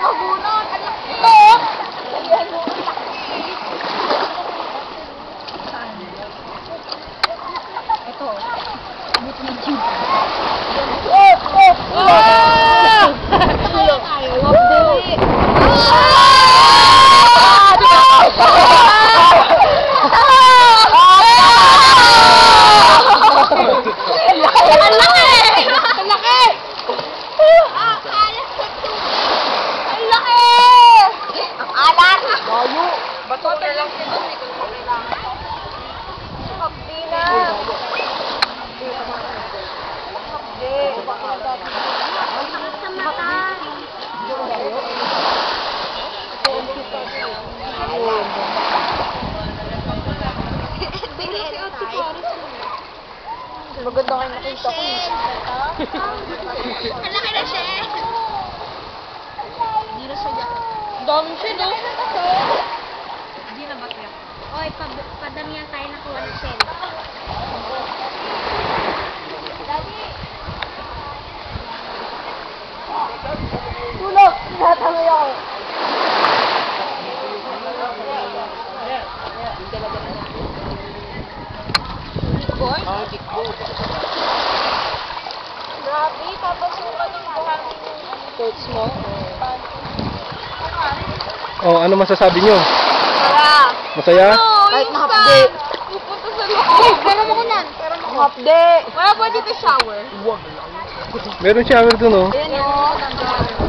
nakabunot. Ano ito? Ayan mo. Ito. Buto ng tube. Bato na lang ito. Hindi na. Sa mata. Maganda kayo nakita ko. Ang laki na siya. Hindi na siya. Dami siya, no? Hindi na ba siya? Oy, padamihan tayo nakuha ng shell. Daddy! Tulog! Natamay ako. Boy? Grabe, papasukan ng buhangin yung Coach mo? Oh, ano masasabi nyo? Tara! Masaya? Kahit na-update. Pupunta sa loob. Pero mo kunan. Pero mo kunan. Update! Wala ba dito shower? Meron shower dun, oh. Ayan o.